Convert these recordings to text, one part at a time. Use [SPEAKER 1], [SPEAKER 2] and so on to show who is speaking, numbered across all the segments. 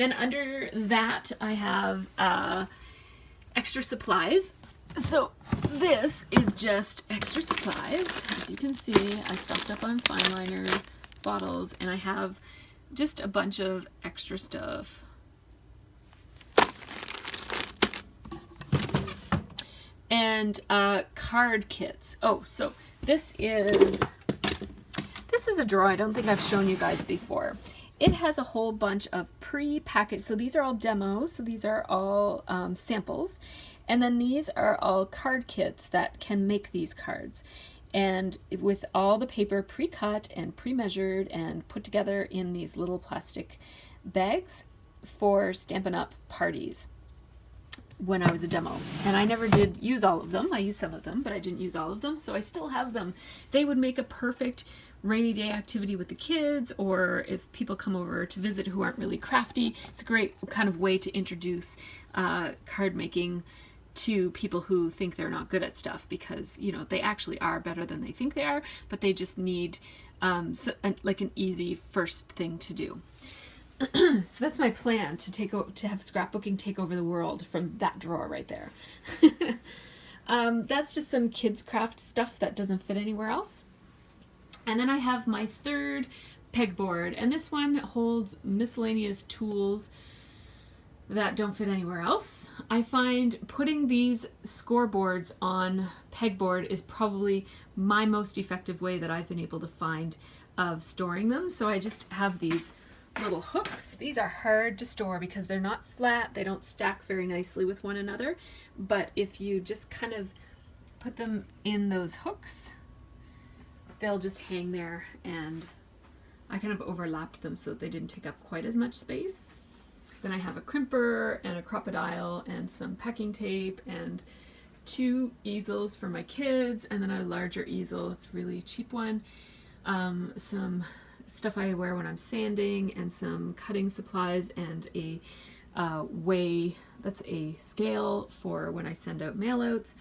[SPEAKER 1] Then under that I have extra supplies. So this is just extra supplies. As you can see, I stocked up on fine liner bottles, and I have just a bunch of extra stuff. And card kits. Oh, so this is a drawer I don't think I've shown you guys before. It has a whole bunch of pre-packaged, so these are all demos, so these are all samples. And then these are all card kits that can make these cards. And with all the paper pre-cut and pre-measured and put together in these little plastic bags for Stampin' Up! Parties when I was a demo. And I never did use all of them. I used some of them, but I didn't use all of them, so I still have them. They would make a perfect rainy day activity with the kids, or if people come over to visit who aren't really crafty. It's a great kind of way to introduce card making to people who think they're not good at stuff, because you know they actually are better than they think they are, but they just need like an easy first thing to do. So that's my plan, to have scrapbooking take over the world from that drawer right there. That's just some kids craft stuff that doesn't fit anywhere else. And then I have my third pegboard, and this one holds miscellaneous tools that don't fit anywhere else. I find putting these scoreboards on pegboard is probably my most effective way that I've been able to find of storing them. So I just have these little hooks. These are hard to store because they're not flat, they don't stack very nicely with one another, but if you just kind of put them in those hooks, they'll just hang there, and I kind of overlapped them so that they didn't take up quite as much space. Then I have a crimper and a crocodile and some packing tape and 2 easels for my kids, and then a larger easel. It's a really cheap one. Some stuff I wear when I'm sanding, and some cutting supplies, and a weigh, that's a scale for when I send out mailouts,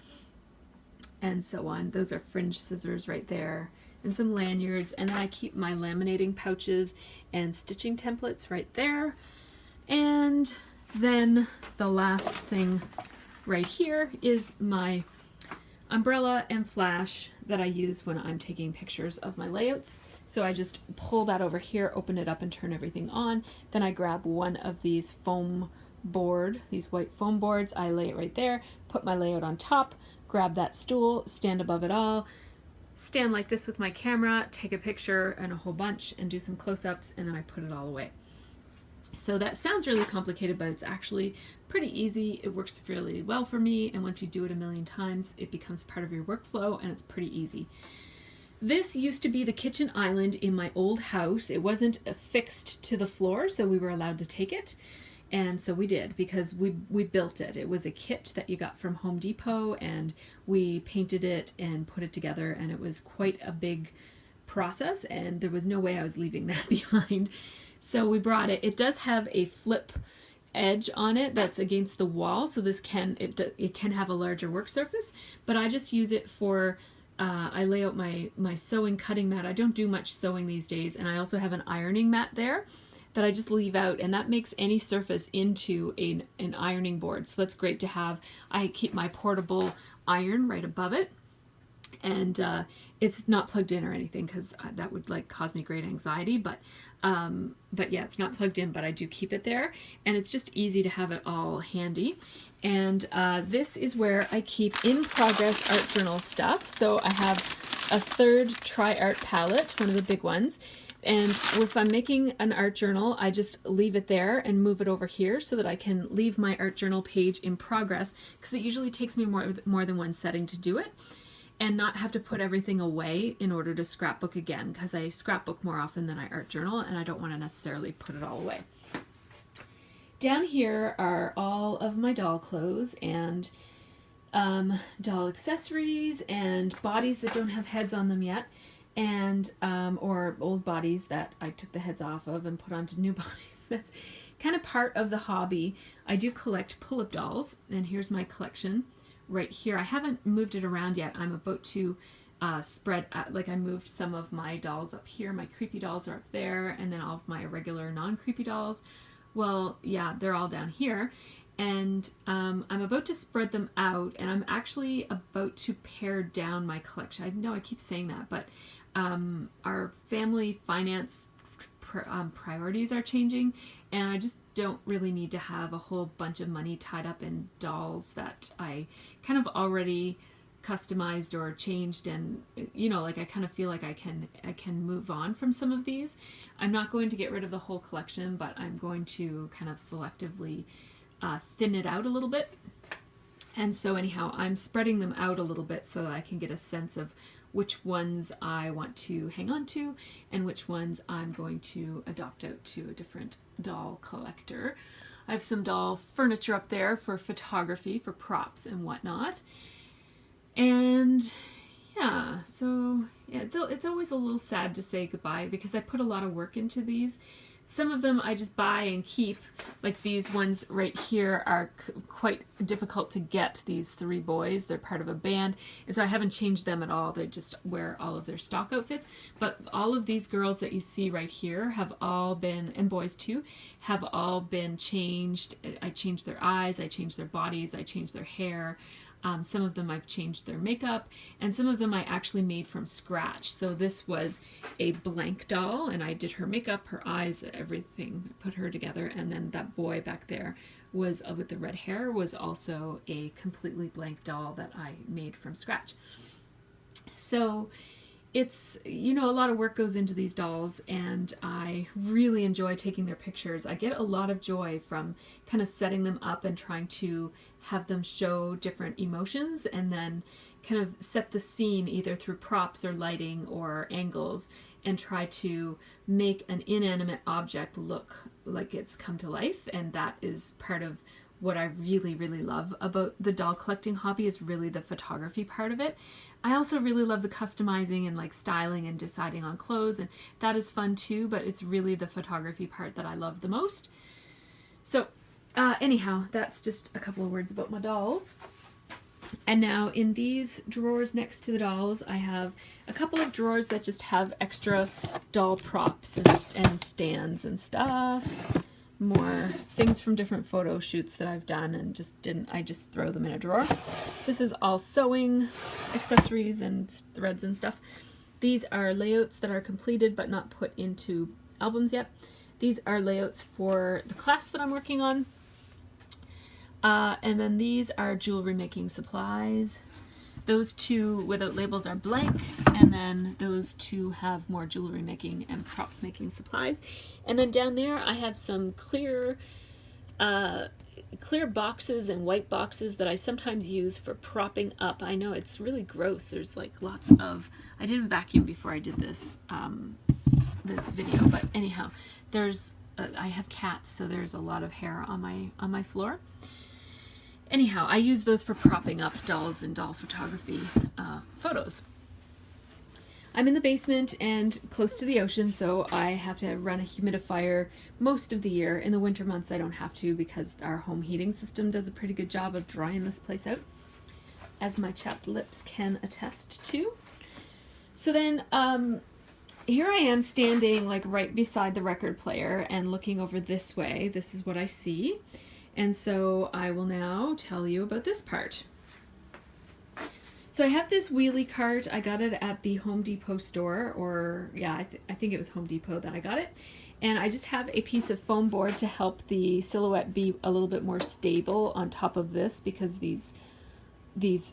[SPEAKER 1] and so on. Those are fringe scissors right there, and some lanyards, and then I keep my laminating pouches and stitching templates right there. And then the last thing right here is my umbrella and flash that I use when I'm taking pictures of my layouts. So I just pull that over here, open it up, and turn everything on. Then I grab one of these these white foam boards, I lay it right there, put my layout on top, grab that stool, stand above it all, stand like this with my camera, take a picture and a whole bunch, and do some close-ups, and then I put it all away. So that sounds really complicated, but it's actually pretty easy. It works fairly well for me, and once you do it a million times, it becomes part of your workflow, and it's pretty easy. This used to be the kitchen island in my old house. It wasn't affixed to the floor, so we were allowed to take it. And so we did, because we built it. It was a kit that you got from Home Depot, and we painted it and put it together, and it was quite a big process, and there was no way I was leaving that behind. So we brought it. It does have a flip edge on it that's against the wall, so this it can have a larger work surface, but I just use it for I lay out my sewing cutting mat. I don't do much sewing these days, and I also have an ironing mat there that I just leave out, and that makes any surface into an ironing board, so that's great to have. I keep my portable iron right above it, and it's not plugged in or anything, because that would like cause me great anxiety, but yeah, it's not plugged in, but I do keep it there, and it's just easy to have it all handy. And this is where I keep in progress art journal stuff. So I have a third Try Art palette, one of the big ones, and if I'm making an art journal, I just leave it there and move it over here so that I can leave my art journal page in progress, because it usually takes me more than one setting to do it, and not have to put everything away in order to scrapbook again, because I scrapbook more often than I art journal, and I don't want to necessarily put it all away. Down here are all of my doll clothes and doll accessories and bodies that don't have heads on them yet, and or old bodies that I took the heads off of and put onto new bodies. That's kind of part of the hobby. I do collect pull-up dolls, and here's my collection right here. I haven't moved it around yet. I'm about to spread like I moved some of my dolls up here. My creepy dolls are up there, and then all of my regular non-creepy dolls Well, yeah, they're all down here. And I'm about to spread them out, and I'm actually about to pare down my collection. I know I keep saying that, but our family finance priorities are changing, and I just don't really need to have a whole bunch of money tied up in dolls that I kind of already customized or changed, and like I kind of feel like I can move on from some of these. I'm not going to get rid of the whole collection, but I'm going to kind of selectively thin it out a little bit. And so anyhow, I'm spreading them out a little bit so that I can get a sense of which ones I want to hang on to and which ones I'm going to adopt out to a different doll collector. I have some doll furniture up there for photography, for props and whatnot. And yeah, so yeah, it's always a little sad to say goodbye because I put a lot of work into these. Some of them I just buy and keep, like these ones right here are quite difficult to get, these 3 boys. They're part of a band, and so I haven't changed them at all. They just wear all of their stock outfits. But all of these girls that you see right here have all been, and boys too, have all been changed. I changed their eyes, I changed their bodies, I changed their hair. Some of them I've changed their makeup, and some of them I actually made from scratch. So this was a blank doll, and I did her makeup, her eyes, everything, put her together. And then that boy back there was with the red hair was also a completely blank doll that I made from scratch. So it's, a lot of work goes into these dolls, and I really enjoy taking their pictures. I get a lot of joy from kind of setting them up and trying to have them show different emotions, and then kind of set the scene either through props or lighting or angles, and try to make an inanimate object look like it's come to life. And that is part of what I really, really love about the doll collecting hobby, is really the photography part of it. I also really love the customizing and like styling and deciding on clothes, and that is fun too, but it's really the photography part that I love the most. So anyhow, that's just a couple of words about my dolls. And now in these drawers next to the dolls, I have a couple of drawers that just have extra doll props and stands and stuff. More things from different photo shoots that I've done, and I just throw them in a drawer. This is all sewing accessories and threads and stuff. These are layouts that are completed but not put into albums yet. These are layouts for the class that I'm working on. And then these are jewelry making supplies. Those 2 without labels are blank, and then those 2 have more jewelry making and prop making supplies. And then down there I have some clear boxes and white boxes that I sometimes use for propping up. I know it's really gross. There's like lots of, I didn't vacuum before I did this this video, but anyhow, there's I have cats, so there's a lot of hair on my floor. Anyhow, I use those for propping up dolls and doll photography photos. I'm in the basement and close to the ocean, so I have to run a humidifier most of the year. In the winter months I don't have to, because our home heating system does a pretty good job of drying this place out, as my chapped lips can attest to. So then here I am standing like right beside the record player and looking over this way. This is what I see. And so I will now tell you about this part. So I have this wheelie cart. I got it at the Home Depot store, or yeah, I think it was Home Depot that I got it. And I just have a piece of foam board to help the silhouette be a little bit more stable on top of this, because these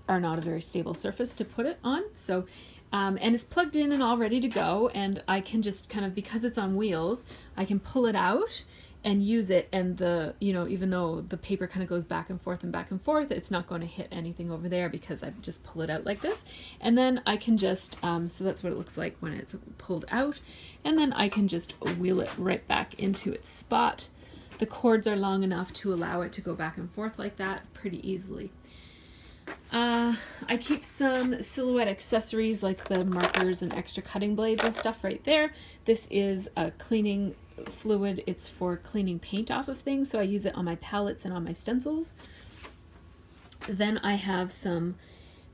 [SPEAKER 1] are not a very stable surface to put it on. So and it's plugged in and all ready to go, and I can just kind of, because it's on wheels, I can pull it out and use it, and the, even though the paper kind of goes back and forth, it's not going to hit anything over there because I just pull it out like this. And then I can just, so that's what it looks like when it's pulled out, and then I can just wheel it right back into its spot. The cords are long enough to allow it to go back and forth like that pretty easily. I keep some silhouette accessories like the markers and extra cutting blades and stuff right there. This is a cleaning fluid. It's for cleaning paint off of things, so I use it on my palettes and on my stencils. Then I have some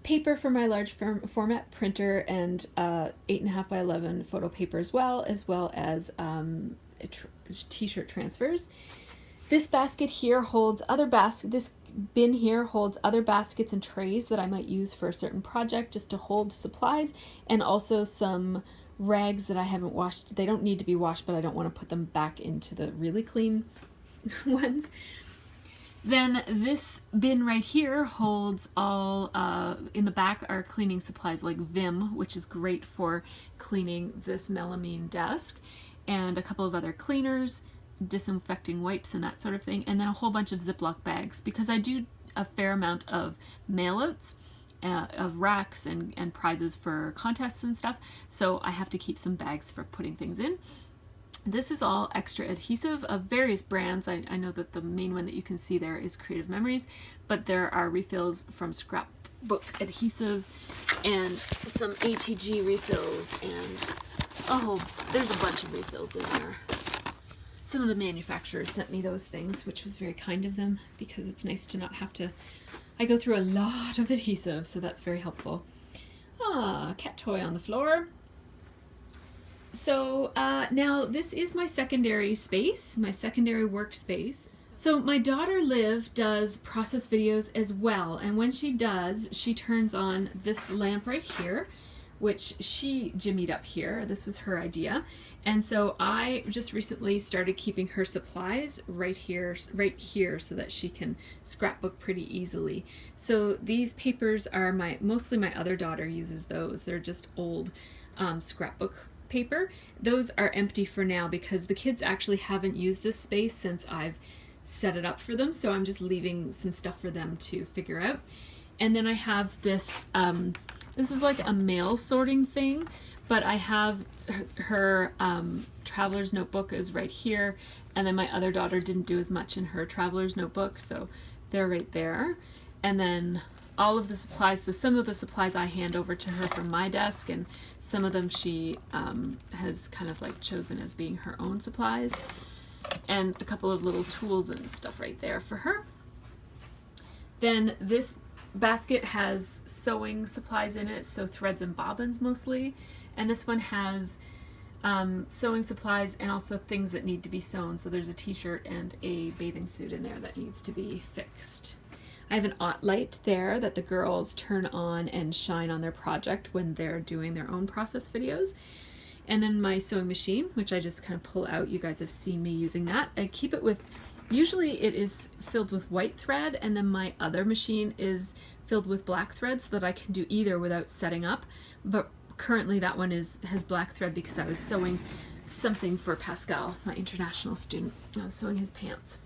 [SPEAKER 1] paper for my large format printer, and 8.5 by 11 photo paper as well as t-shirt transfers. This basket here holds other this bin here holds other baskets and trays that I might use for a certain project, just to hold supplies, and also some rags that I haven't washed. They don't need to be washed, but I don't want to put them back into the really clean ones. Then this bin right here holds all, in the back are cleaning supplies like Vim, which is great for cleaning this melamine desk, and a couple of other cleaners, disinfecting wipes and that sort of thing, and then a whole bunch of Ziploc bags, because I do a fair amount of mailouts of racks and prizes for contests and stuff, so I have to keep some bags for putting things in. This is all extra adhesive of various brands. I know that the main one that you can see there is Creative Memories, but there are refills from Scrapbook adhesives and some ATG refills, and oh, there's a bunch of refills in there. Some of the manufacturers sent me those things, which was very kind of them, because it's nice to not have to, I go through a lot of adhesive, so that's very helpful. Ah, cat toy on the floor. So now this is my secondary space, my secondary workspace. So my daughter Liv does process videos as well, and when she does, she turns on this lamp right here, which she jimmied up here. This was her idea. And so I just recently started keeping her supplies right here so that she can scrapbook pretty easily. So these papers are mostly my other daughter uses those. They're just old scrapbook paper. Those are empty for now because the kids actually haven't used this space since I've set it up for them. So I'm just leaving some stuff for them to figure out. And then I have this, this is like a mail sorting thing, but I have her traveler's notebook is right here, and then my other daughter didn't do as much in her traveler's notebook, so they're right there. And then all of the supplies, so some of the supplies I hand over to her from my desk, and some of them she has kind of like chosen as being her own supplies, and a couple of little tools and stuff right there for her. Then this basket has sewing supplies in it, so threads and bobbins mostly, and this one has sewing supplies and also things that need to be sewn, so there's a t-shirt and a bathing suit in there that needs to be fixed. I have an aught light there that the girls turn on and shine on their project when they're doing their own process videos. And then my sewing machine, which I just kind of pull out. You guys have seen me using that. I keep it with, usually it is filled with white thread, and then my other machine is filled with black thread so that I can do either without setting up. But currently that one has black thread because I was sewing something for Pascal, my international student. I was sewing his pants.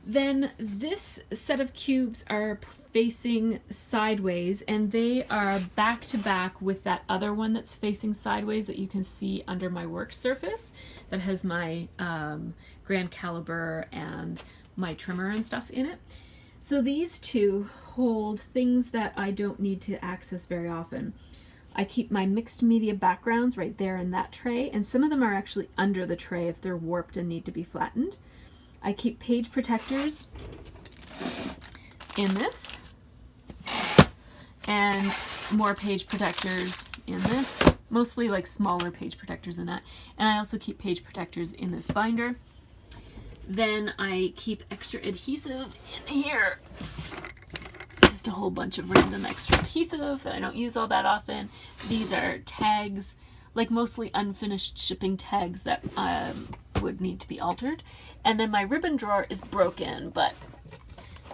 [SPEAKER 1] Then this set of cubes are facing sideways, and they are back to back with that other one that's facing sideways that you can see under my work surface that has my grand caliber and my trimmer and stuff in it. So these two hold things that I don't need to access very often. I keep my mixed media backgrounds right there in that tray, and some of them are actually under the tray if they're warped and need to be flattened. I keep page protectors in this, and more page protectors in this, mostly like smaller page protectors in that. And I also keep page protectors in this binder. Then I keep extra adhesive in here, just a whole bunch of random extra adhesive that I don't use all that often. These are tags, like mostly unfinished shipping tags that would need to be altered. And then my ribbon drawer is broken, but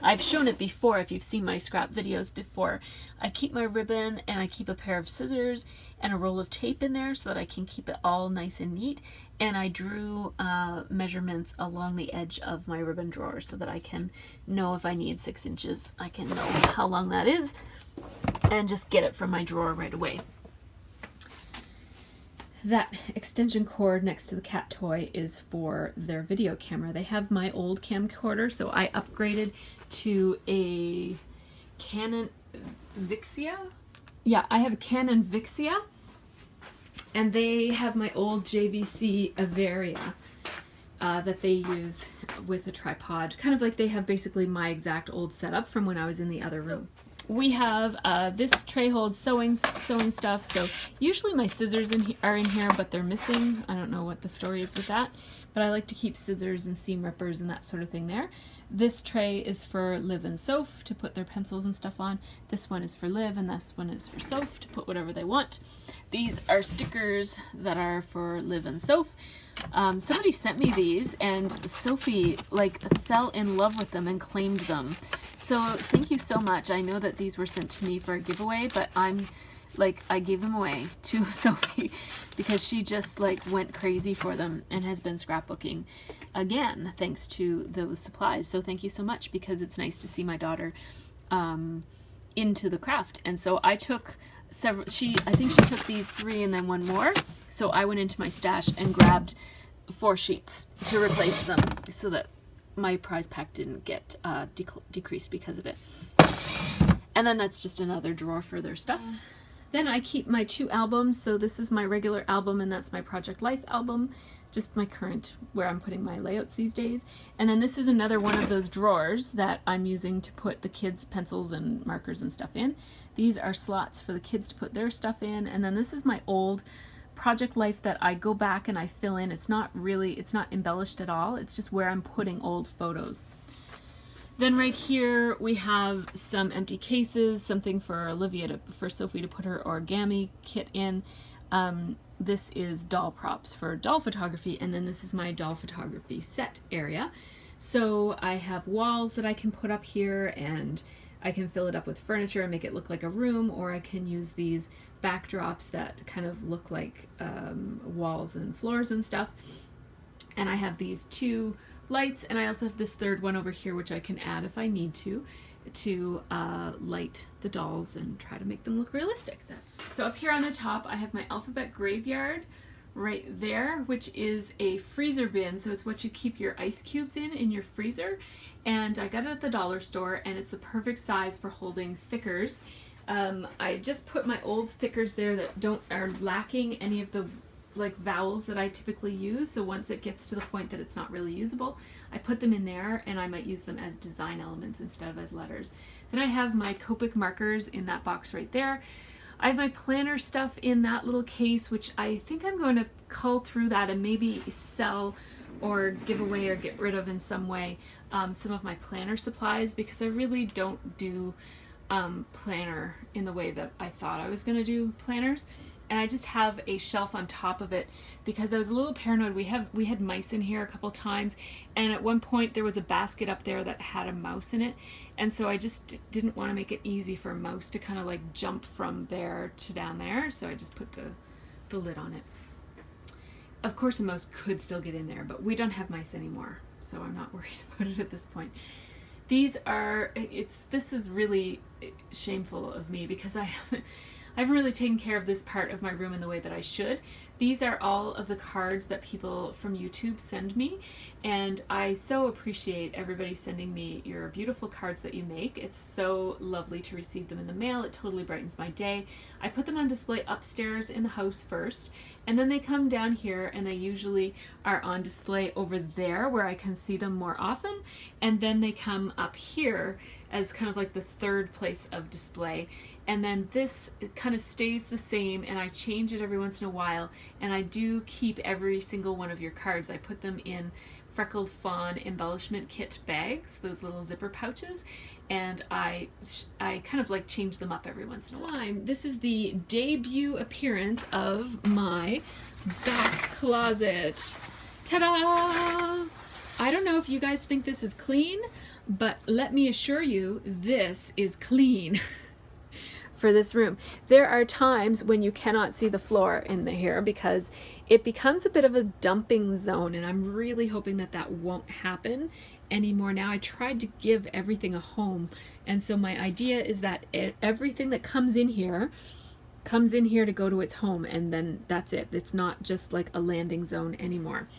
[SPEAKER 1] I've shown it before if you've seen my scrap videos before. I keep my ribbon, and I keep a pair of scissors and a roll of tape in there so that I can keep it all nice and neat. And I drew measurements along the edge of my ribbon drawer so that I can know if I need 6 inches. I can know how long that is and just get it from my drawer right away. That extension cord next to the cat toy is for their video camera. They have my old camcorder, so I upgraded to a Canon Vixia. Yeah, I have a Canon Vixia, and they have my old JVC Averia that they use with a tripod. Kind of like they have basically my exact old setup from when I was in the other room. we have this tray holds sewing stuff. So usually my scissors are in here, but they're missing. I don't know what the story is with that, but I like to keep scissors and seam rippers and that sort of thing there. This tray is for Liv and Soph to put their pencils and stuff on. This one is for Liv, and this one is for Soph to put whatever they want. These are stickers that are for Liv and Soph. Somebody sent me these, and Sophie like fell in love with them and claimed them. So thank you so much. I know that these were sent to me for a giveaway, but I gave them away to Sophie because she just like went crazy for them and has been scrapbooking again thanks to those supplies. So thank you so much, because it's nice to see my daughter into the craft. And so I took several, I think she took these 3 and then one more. So I went into my stash and grabbed 4 sheets to replace them so that my prize pack didn't get decreased because of it. And then that's just another drawer for their stuff. Then I keep my 2 albums. So this is my regular album, and that's my Project Life album, just my current, where I'm putting my layouts these days. And then this is another one of those drawers that I'm using to put the kids' pencils and markers and stuff in. These are slots for the kids to put their stuff in. And then this is my old Project Life that I go back and I fill in. It's not embellished at all. It's just where I'm putting old photos. Then right here we have some empty cases, something for for Sophie to put her origami kit in. This is doll props for doll photography, and then this is my doll photography set area. So I have walls that I can put up here, and I can fill it up with furniture and make it look like a room, or I can use these backdrops that kind of look like walls and floors and stuff. And I have these 2 lights, and I also have this 3rd one over here, which I can add if I need to light the dolls and try to make them look realistic. So up here on the top, I have my alphabet graveyard right there, which is a freezer bin. So it's what you keep your ice cubes in your freezer. And I got it at the dollar store, and it's the perfect size for holding thickers. I just put my old thickers there that are lacking any of the like vowels that I typically use. So once it gets to the point that it's not really usable, I put them in there, and I might use them as design elements instead of as letters. Then I have my Copic markers in that box right there. I have my planner stuff in that little case, which I think I'm going to cull through that and maybe sell or give away or get rid of in some way some of my planner supplies, because I really don't do planner in the way that I thought I was going to do planners. And I just have a shelf on top of it because I was a little paranoid. We had mice in here a couple times, and at one point there was a basket up there that had a mouse in it, and so I just didn't want to make it easy for a mouse to kind of like jump from there to down there, so I just put the lid on it. Of course a mouse could still get in there, but we don't have mice anymore, so I'm not worried about it at this point. This is really shameful of me because I haven't really taken care of this part of my room in the way that I should. These are all of the cards that people from YouTube send me, and I so appreciate everybody sending me your beautiful cards that you make. It's so lovely to receive them in the mail. It totally brightens my day. I put them on display upstairs in the house first, and then they come down here, and they usually are on display over there where I can see them more often, and then they come up here as kind of like the 3rd place of display. And then this kind of stays the same, and I change it every once in a while, and I do keep every single one of your cards. I put them in Freckled Fawn embellishment kit bags, those little zipper pouches, and I kind of like change them up every once in a while. This is the debut appearance of my back closet. Ta-da! I don't know if you guys think this is clean, but let me assure you, this is clean. For this room. There are times when you cannot see the floor in here because it becomes a bit of a dumping zone, and I'm really hoping that that won't happen anymore now. I tried to give everything a home, and so my idea is that everything that comes in here to go to its home, and then that's it. It's not just like a landing zone anymore.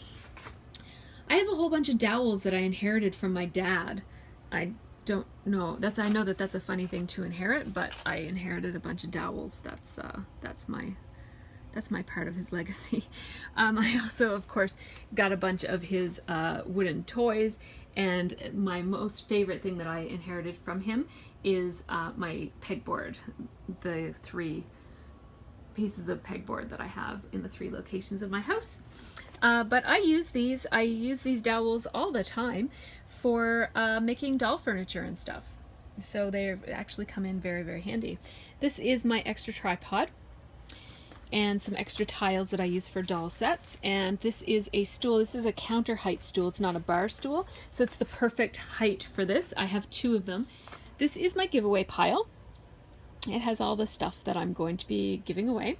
[SPEAKER 1] I have a whole bunch of dowels that I inherited from my dad. I don't know. I know that that's a funny thing to inherit, but I inherited a bunch of dowels. That's my part of his legacy. I also, of course, got a bunch of his wooden toys, And my most favorite thing that I inherited from him is my pegboard, the 3 pieces of pegboard that I have in the 3 locations of my house. But I use these dowels all the time for making doll furniture and stuff. So they actually come in very, very handy. This is my extra tripod and some extra tiles that I use for doll sets. And this is a stool. This is a counter height stool. It's not a bar stool, so it's the perfect height for this. I have 2 of them. This is my giveaway pile. It has all the stuff that I'm going to be giving away.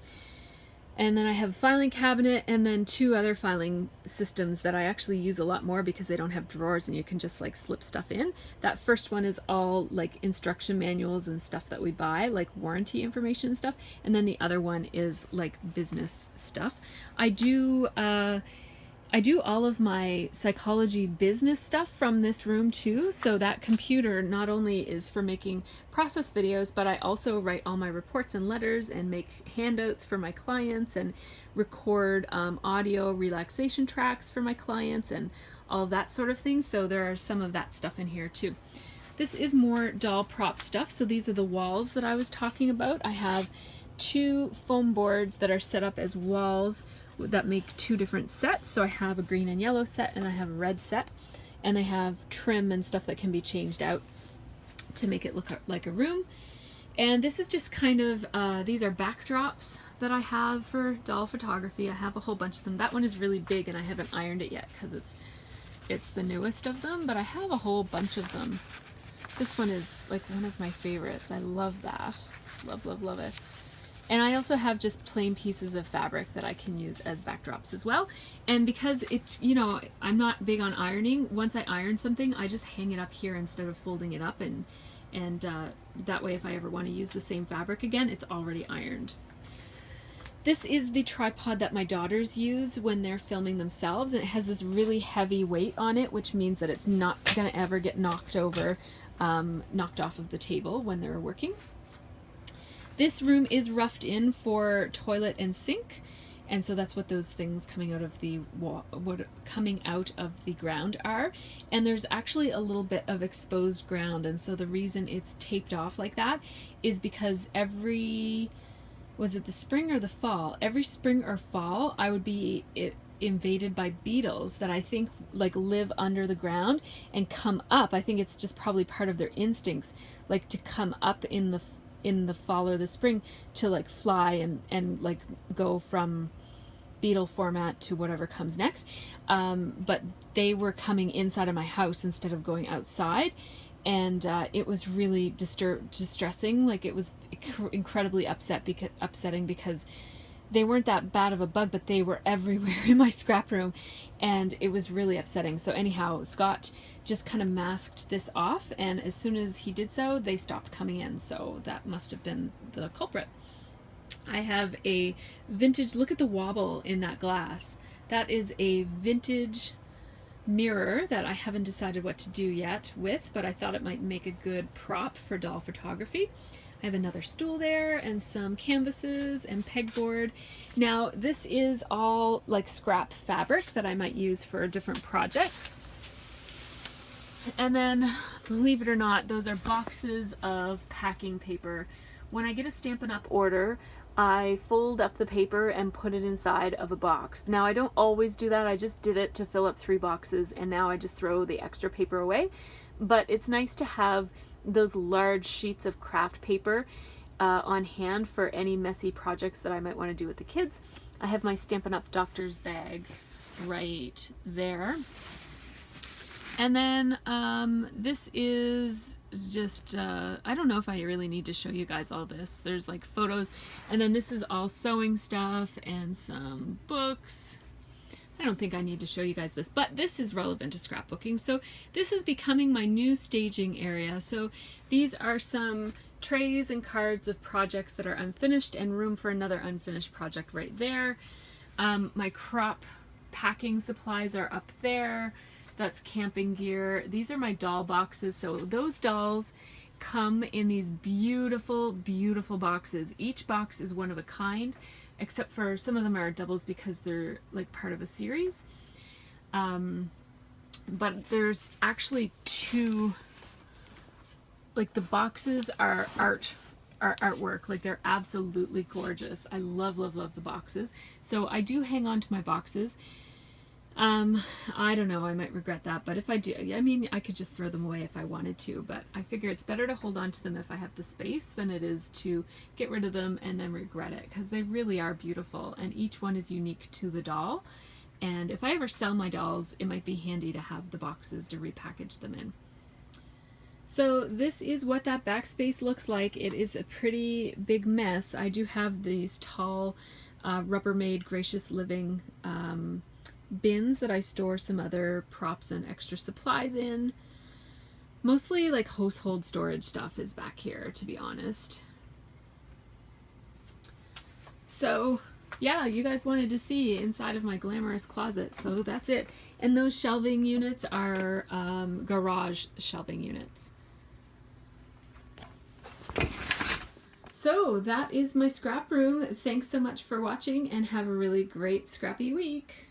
[SPEAKER 1] And then I have a filing cabinet and then 2 other filing systems that I actually use a lot more because they don't have drawers and you can just like slip stuff in. That first one is all like instruction manuals and stuff that we buy, like warranty information and stuff. And then the other one is like business stuff. I do all of my psychology business stuff from this room too, so that computer not only is for making process videos, but I also write all my reports and letters and make handouts for my clients and record audio relaxation tracks for my clients and all of that sort of thing, so there are some of that stuff in here too. This is more doll prop stuff, so these are the walls that I was talking about. I have 2 foam boards that are set up as walls that make 2 different sets. So I have a green and yellow set and I have a red set, and they have trim and stuff that can be changed out to make it look like a room. And this is just kind of these are backdrops that I have for doll photography. I have a whole bunch of them. That one is really big and I haven't ironed it yet because it's the newest of them, but I have a whole bunch of them. This one is like one of my favorites. I love that. Love it. And I also have just plain pieces of fabric that I can use as backdrops as well. And because it's, you know, I'm not big on ironing, once I iron something, I just hang it up here instead of folding it up, and that way if I ever want to use the same fabric again, it's already ironed. This is the tripod that my daughters use when they're filming themselves, and it has this really heavy weight on it, which means that it's not going to ever get knocked over, knocked off of the table when they're working. This room is roughed in for toilet and sink, and so that's what those things coming out of the ground are. And there's actually a little bit of exposed ground, and so the reason it's taped off like that is because was it the spring or the fall? Every spring or fall, I would be invaded by beetles that I think like live under the ground and come up. I think it's just probably part of their instincts, like to come up in the fall or the spring to like fly and like go from beetle format to whatever comes next. But they were coming inside of my house instead of going outside, and it was really distressing. Like it was incredibly upsetting because they weren't that bad of a bug, but they were everywhere in my scrap room, and it was really upsetting. So anyhow, Scott just kind of masked this off, and as soon as he did so, they stopped coming in. So that must have been the culprit. I have a vintage, look at the wobble in that glass. That is a vintage mirror that I haven't decided what to do yet with, but I thought it might make a good prop for doll photography. I have another stool there and some canvases and pegboard. Now this is all like scrap fabric that I might use for different projects. And then, believe it or not, those are boxes of packing paper. When I get a Stampin' Up! Order, I fold up the paper and put it inside of a box. Now I don't always do that, I just did it to fill up 3 boxes, and now I just throw the extra paper away. But it's nice to have those large sheets of craft paper on hand for any messy projects that I might want to do with the kids. I have my Stampin' Up! Doctor's bag right there. And then this is just, I don't know if I really need to show you guys all this. There's like photos, and then this is all sewing stuff and some books. I don't think I need to show you guys this, but this is relevant to scrapbooking. So this is becoming my new staging area. So these are some trays and cards of projects that are unfinished, and room for another unfinished project right there. My crop packing supplies are up there. That's camping gear. These are my doll boxes. So those dolls come in these beautiful, beautiful boxes. Each box is one of a kind, except for some of them are doubles because they're like part of a series. but there's actually two, like the boxes are artwork, like they're absolutely gorgeous. I love, love, love the boxes. So I do hang on to my boxes. I don't know, I might regret that, but if I do, I mean, I could just throw them away if I wanted to, but I figure it's better to hold on to them if I have the space than it is to get rid of them and then regret it, because they really are beautiful, and each one is unique to the doll. And if I ever sell my dolls, it might be handy to have the boxes to repackage them in. So this is what that backspace looks like. It is a pretty big mess. I do have these tall Rubbermaid Gracious Living bins that I store some other props and extra supplies in. Mostly like household storage stuff is back here, to be honest. So yeah, you guys wanted to see inside of my glamorous closet, so that's it. And those shelving units are garage shelving units. So that is my scrap room. Thanks so much for watching, and have a really great scrappy week.